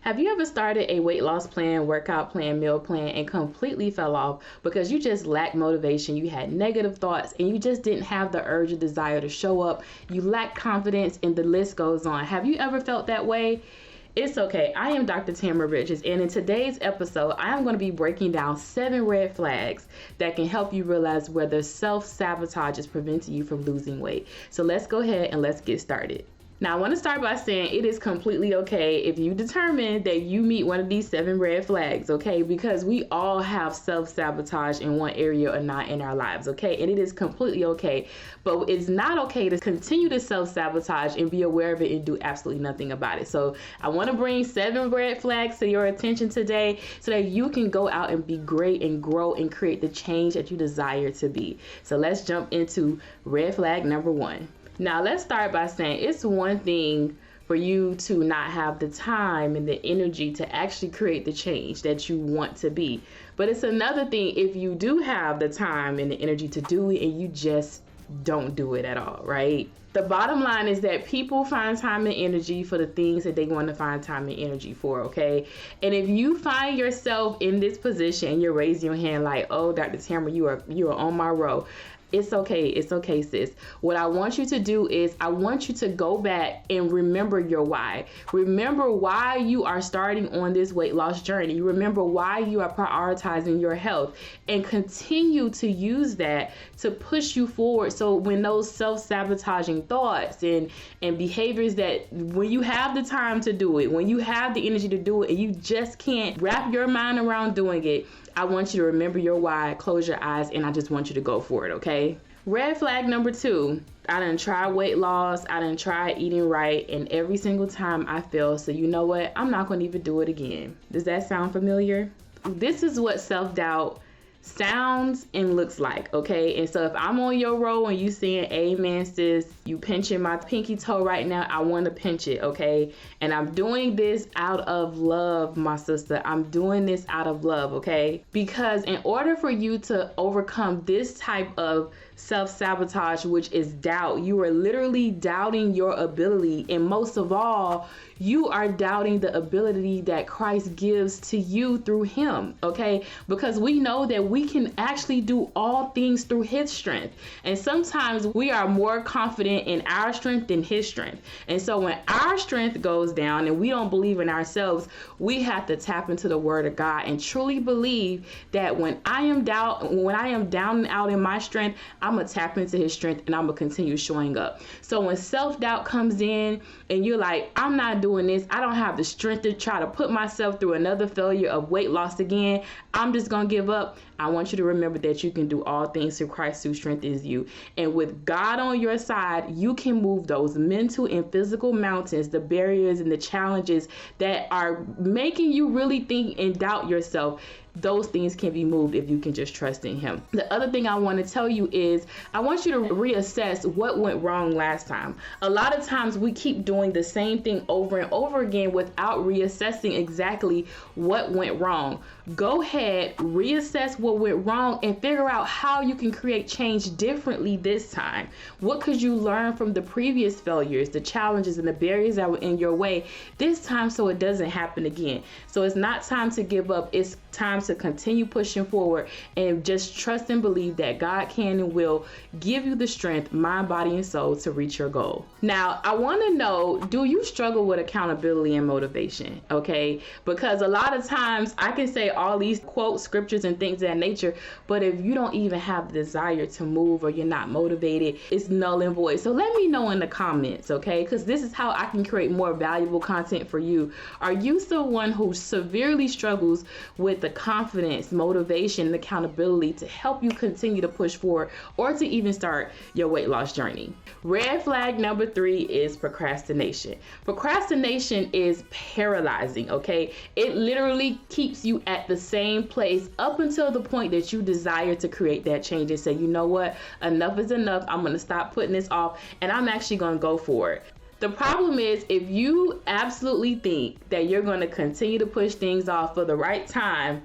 Have you ever started a weight loss plan, workout plan, meal plan, and completely fell off because you just lacked motivation, you had negative thoughts, and you just didn't have the urge or desire to show up, you lacked confidence, and the list goes on? Have you ever felt that way? It's okay. I am Dr. Tamara Bridges, and in today's episode, I am going to be breaking down 7 red flags that can help you realize whether self-sabotage is preventing you from losing weight. So let's go ahead and let's get started. Now, I want to start by saying it is completely okay if you determine that you meet one of these 7 red flags, okay? Because we all have self-sabotage in one area or not in our lives, okay? And it is completely okay. But it's not okay to continue to self-sabotage and be aware of it and do absolutely nothing about it. So I want to bring 7 red flags to your attention today so that you can go out and be great and grow and create the change that you desire to be. So let's jump into red flag number 1. Now, let's start by saying it's one thing for you to not have the time and the energy to actually create the change that you want to be. But it's another thing if you do have the time and the energy to do it and you just don't do it at all, right? The bottom line is that people find time and energy for the things that they want to find time and energy for, okay? And if you find yourself in this position and you're raising your hand like, oh, Dr. Tamara, you are on my row. It's okay. It's okay, sis. What I want you to do is I want you to go back and remember your why. Remember why you are starting on this weight loss journey. Remember why you are prioritizing your health and continue to use that to push you forward. So when those self-sabotaging thoughts and behaviors that when you have the time to do it, when you have the energy to do it and you just can't wrap your mind around doing it, I want you to remember your why, close your eyes, and I just want you to go for it, okay? Red flag number 2, I done tried weight loss, I done tried eating right, and every single time I fail, so you know what? I'm not going to even do it again. Does that sound familiar? This is what self-doubt sounds and looks like, okay? And so if I'm on your row and you saying amen, sis, you pinching my pinky toe right now, I want to pinch it, okay? And I'm doing this out of love, my sister. I'm doing this out of love, okay? Because in order for you to overcome this type of self-sabotage, which is doubt, you are literally doubting your ability, and most of all, you are doubting the ability that Christ gives to you through him, okay? Because we know that we can actually do all things through his strength. And sometimes we are more confident in our strength than his strength. And so when our strength goes down and we don't believe in ourselves, we have to tap into the word of God and truly believe that when I am down and out in my strength, I'm going to tap into his strength and I'm going to continue showing up. So when self-doubt comes in and you're like, I'm not doing this, I don't have the strength to try to put myself through another failure of weight loss again, I'm just going to give up. I want you to remember that you can do all things through Christ who strengthens you. And with God on your side, you can move those mental and physical mountains, the barriers and the challenges that are making you really think and doubt yourself. Those things can be moved if you can just trust in him. The other thing I want to tell you is I want you to reassess what went wrong last time. A lot of times we keep doing the same thing over and over again without reassessing exactly what went wrong. Go ahead, reassess what went wrong and figure out how you can create change differently this time. What could you learn from the previous failures, the challenges and the barriers that were in your way this time so it doesn't happen again? So it's not time to give up. It's time to continue pushing forward and just trust and believe that God can and will give you the strength, mind, body, and soul to reach your goal. Now, I want to know, do you struggle with accountability and motivation? Okay, because a lot of times I can say all these quotes, scriptures, and things of that nature, but if you don't even have the desire to move or you're not motivated, it's null and void. So let me know in the comments, okay? Because this is how I can create more valuable content for you. Are you someone who severely struggles with the confidence, motivation, and accountability to help you continue to push forward or to even start your weight loss journey? Red flag number 3 is procrastination. Procrastination is paralyzing, okay? It literally keeps you at the same place up until the point that you desire to create that change and say, you know what, enough is enough. I'm going to stop putting this off and I'm actually going to go for it. The problem is if you absolutely think that you're going to continue to push things off for the right time,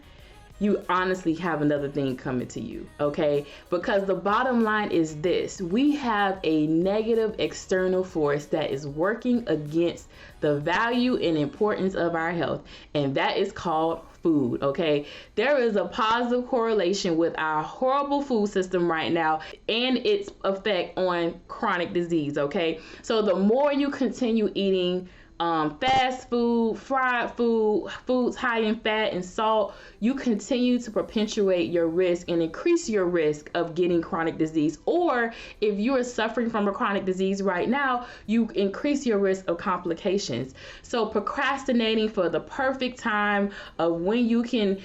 you honestly have another thing coming to you, okay? Because the bottom line is this: we have a negative external force that is working against the value and importance of our health, and that is called food, okay? There is a positive correlation with our horrible food system right now and its effect on chronic disease, okay? So the more you continue eating fast food, fried food, foods high in fat and salt, you continue to perpetuate your risk and increase your risk of getting chronic disease. Or if you are suffering from a chronic disease right now, you increase your risk of complications. So procrastinating for the perfect time of when you can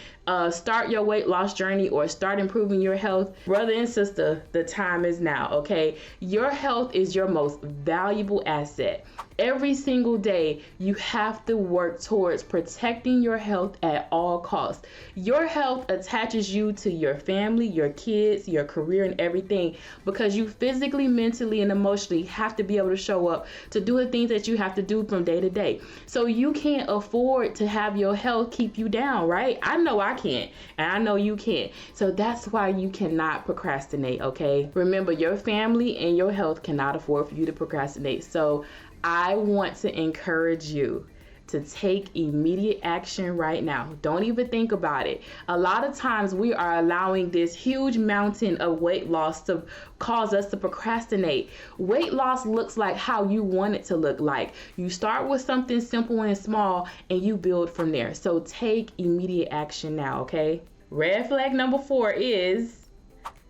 start your weight loss journey or start improving your health, brother and sister, the time is now, okay? Your health is your most valuable asset. Every single day, you have to work towards protecting your health at all costs. Your health attaches you to your family, your kids, your career, and everything, because you physically, mentally, and emotionally have to be able to show up to do the things that you have to do from day to day. So you can't afford to have your health keep you down, right? I know I can't, and I know you can't. So that's why you cannot procrastinate, okay? Remember, your family and your health cannot afford for you to procrastinate. So I want to encourage you to take immediate action right now. Don't even think about it. A lot of times we are allowing this huge mountain of weight loss to cause us to procrastinate. Weight loss looks like how you want it to look like. You start with something simple and small and you build from there. So take immediate action now, okay? Red flag number 4 is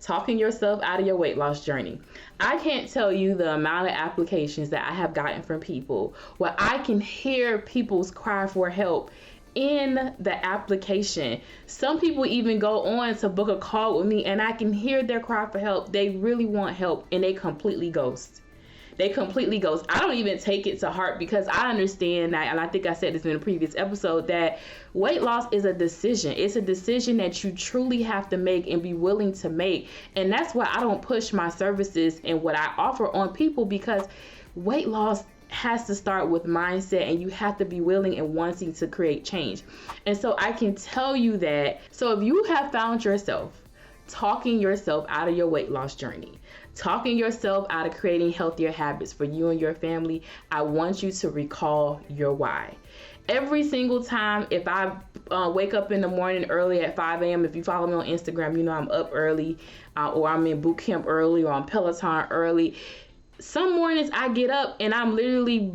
talking yourself out of your weight loss journey. I can't tell you the amount of applications that I have gotten from people where I can hear people's cry for help in the application. Some people even go on to book a call with me and I can hear their cry for help. They really want help and they completely ghost. I don't even take it to heart because I understand that, and I think I said this in a previous episode, that weight loss is a decision. It's a decision that you truly have to make and be willing to make. And that's why I don't push my services and what I offer on people, because weight loss has to start with mindset and you have to be willing and wanting to create change. And so I can tell you that, so if you have found yourself talking yourself out of your weight loss journey, talking yourself out of creating healthier habits for you and your family, I want you to recall your why. Every single time, if I wake up in the morning early at 5 a.m., if you follow me on Instagram, you know I'm up early, or I'm in boot camp early, or on Peloton early. Some mornings I get up and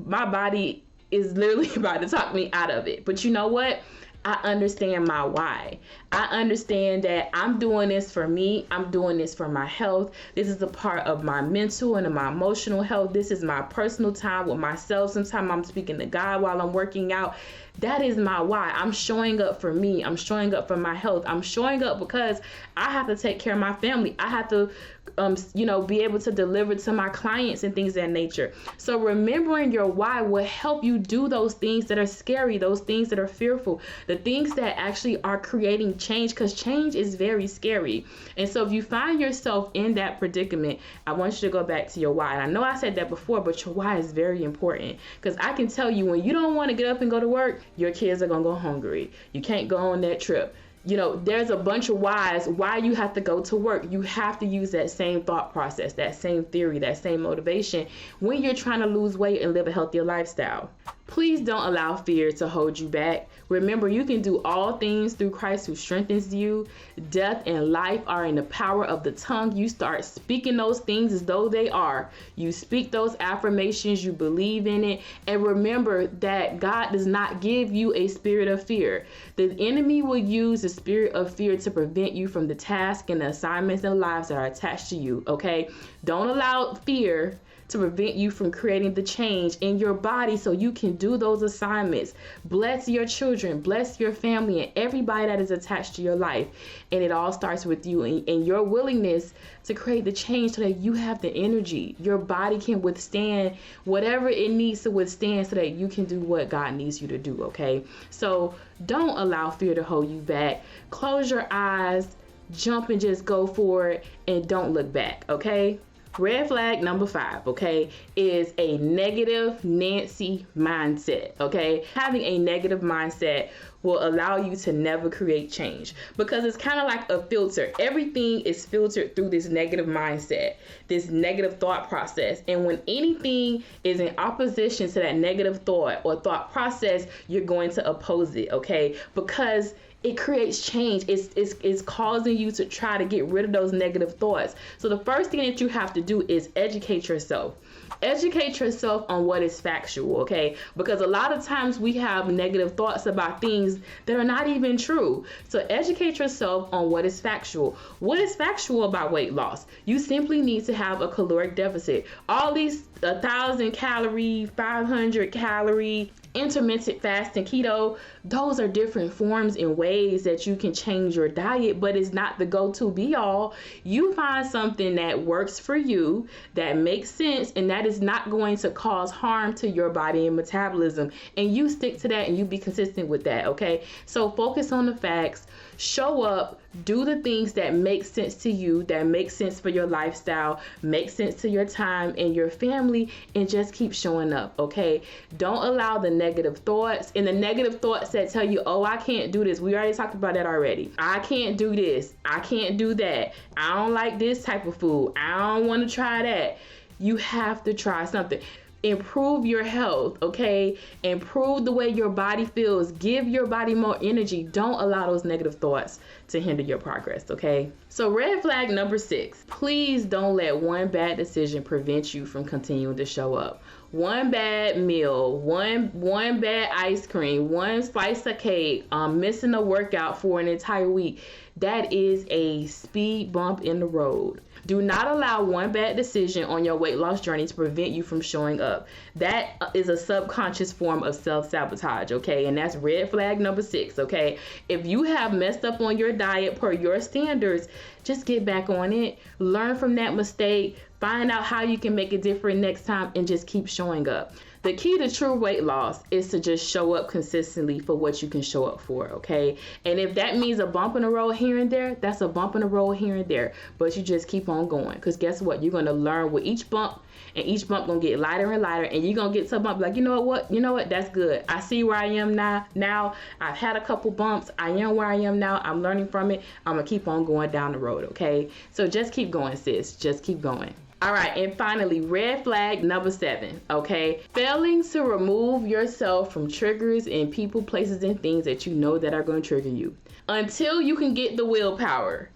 my body is literally about to talk me out of it. But you know what? I understand my why. I understand that I'm doing this for me. I'm doing this for my health. This is a part of my mental and my emotional health. This is my personal time with myself. Sometimes I'm speaking to God while I'm working out. That is my why. I'm showing up for me. I'm showing up for my health. I'm showing up because I have to take care of my family. I have to be able to deliver to my clients and things of that nature. So remembering your why will help you do those things that are scary, those things that are fearful, the things that actually are creating change, because change is very scary. And so if you find yourself in that predicament, I want you to go back to your why. And I know I said that before, but your why is very important, because I can tell you, when you don't want to get up and go to work, your kids are going to go hungry. You can't go on that trip. There's a bunch of whys why you have to go to work. You have to use that same thought process, that same theory, that same motivation when you're trying to lose weight and live a healthier lifestyle. Please don't allow fear to hold you back. Remember, you can do all things through Christ who strengthens you. Death and life are in the power of the tongue. You start speaking those things as though they are. You speak those affirmations, you believe in it. And remember that God does not give you a spirit of fear. The enemy will use the spirit of fear to prevent you from the task and the assignments and lives that are attached to you, okay? Don't allow fear to prevent you from creating the change in your body so you can do those assignments. Bless your children, bless your family, and everybody that is attached to your life. And it all starts with you and your willingness to create the change so that you have the energy. Your body can withstand whatever it needs to withstand so that you can do what God needs you to do, okay? So don't allow fear to hold you back. Close your eyes, jump and just go for it, and don't look back, okay? Red flag number 5, okay, is a negative Nancy mindset, okay? Having a negative mindset will allow you to never create change, because it's kind of like a filter. Everything is filtered through this negative mindset, this negative thought process. And when anything is in opposition to that negative thought or thought process, you're going to oppose it, okay? Because it creates change. It's causing you to try to get rid of those negative thoughts. So the first thing that you have to do is educate yourself. Educate yourself on what is factual, okay? Because a lot of times we have negative thoughts about things that are not even true. So educate yourself on what is factual. What is factual about weight loss? You simply need to have a caloric deficit. All these 1,000 calorie, 500 calorie, intermittent fasting, keto, those are different forms and ways that you can change your diet, but it's not the go-to be all. You find something that works for you, that makes sense, and that is not going to cause harm to your body and metabolism, and you stick to that and you be consistent with that, okay? So focus on the facts, show up, do the things that make sense to you, that make sense for your lifestyle, make sense to your time and your family, and just keep showing up, okay? Don't allow the negative thoughts and the negative thoughts that tell you, oh, I can't do this. We already talked about that already. I can't do this. I can't do that. I don't like this type of food. I don't want to try that. You have to try something. Improve your health, okay? Improve the way your body feels. Give your body more energy. Don't allow those negative thoughts to hinder your progress, okay? So red flag number 6, please don't let one bad decision prevent you from continuing to show up. One bad meal, one bad ice cream, one slice of cake, missing a workout for an entire week, that is a speed bump in the road. Do not allow one bad decision on your weight loss journey to prevent you from showing up. That is a subconscious form of self-sabotage, okay? And that's red flag number 6, okay? If you have messed up on your diet per your standards, just get back on it. Learn from that mistake. Find out how you can make it different next time and just keep showing up. The key to true weight loss is to just show up consistently for what you can show up for, okay? And if that means a bump in the road here and there, that's a bump in the road here and there. But you just keep on going, because guess what? You're going to learn with each bump, and each bump going to get lighter and lighter, and you're going to get to a bump like, you know what? That's good. I see where I am now. I've had a couple bumps. I am where I am now. I'm learning from it. I'm going to keep on going down the road, okay? So just keep going, sis. Just keep going. All right, and finally, red flag number 7, okay? Failing to remove yourself from triggers and people, places, and things that you know that are going to trigger you. Until you can get the willpower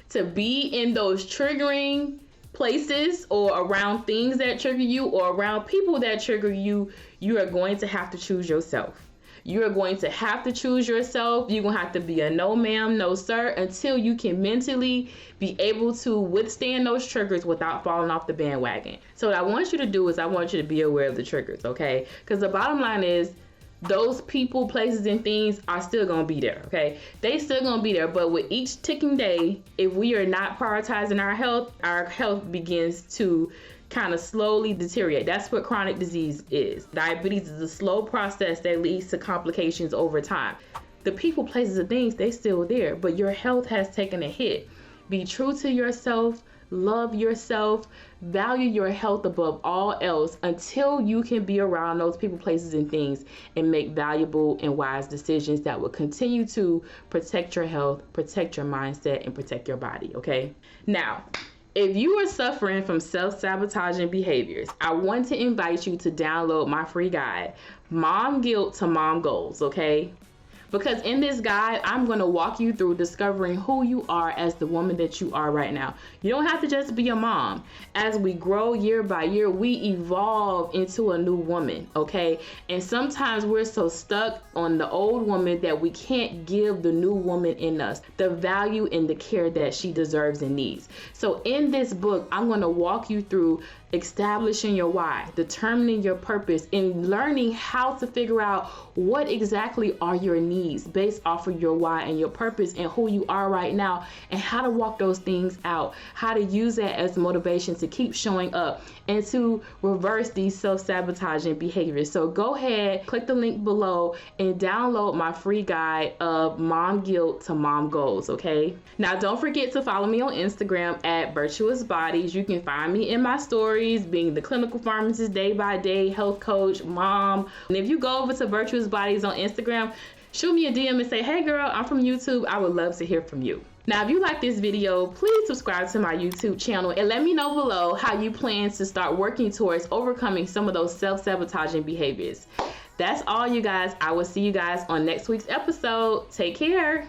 to be in those triggering places or around things that trigger you or around people that trigger you, you are going to have to choose yourself. You are going to have to choose yourself. You're going to have to be a no ma'am, no sir, until you can mentally be able to withstand those triggers without falling off the bandwagon. So what I want you to do is I want you to be aware of the triggers, okay? Because the bottom line is those people, places, and things are still going to be there, okay? They still going to be there, but with each ticking day, if we are not prioritizing our health begins to kind of slowly deteriorate. That's what chronic disease is. Diabetes is a slow process that leads to complications over time. The people, places, and things, they still there, but your health has taken a hit. Be true to yourself, love yourself, value your health above all else until you can be around those people, places, and things and make valuable and wise decisions that will continue to protect your health, protect your mindset, and protect your body, okay? Now, if you are suffering from self-sabotaging behaviors, I want to invite you to download my free guide, Mom Guilt to Mom Goals, okay? Because in this guide, I'm going to walk you through discovering who you are as the woman that you are right now. You don't have to just be a mom. As we grow year by year, we evolve into a new woman, okay? And sometimes we're so stuck on the old woman that we can't give the new woman in us the value and the care that she deserves and needs. So in this book, I'm going to walk you through establishing your why, determining your purpose, and learning how to figure out what exactly are your needs needs based off of your why and your purpose and who you are right now, and how to walk those things out, how to use that as motivation to keep showing up and to reverse these self-sabotaging behaviors. So go ahead, click the link below and download my free guide of mom guilt to mom goals, okay? Now don't forget to follow me on Instagram at Virtuous Bodies. You can find me in my stories, being the clinical pharmacist, day by day, health coach, mom. And if you go over to Virtuous Bodies on Instagram, shoot me a DM and say, hey girl, I'm from YouTube. I would love to hear from you. Now, if you like this video, please subscribe to my YouTube channel and let me know below how you plan to start working towards overcoming some of those self-sabotaging behaviors. That's all, you guys. I will see you guys on next week's episode. Take care.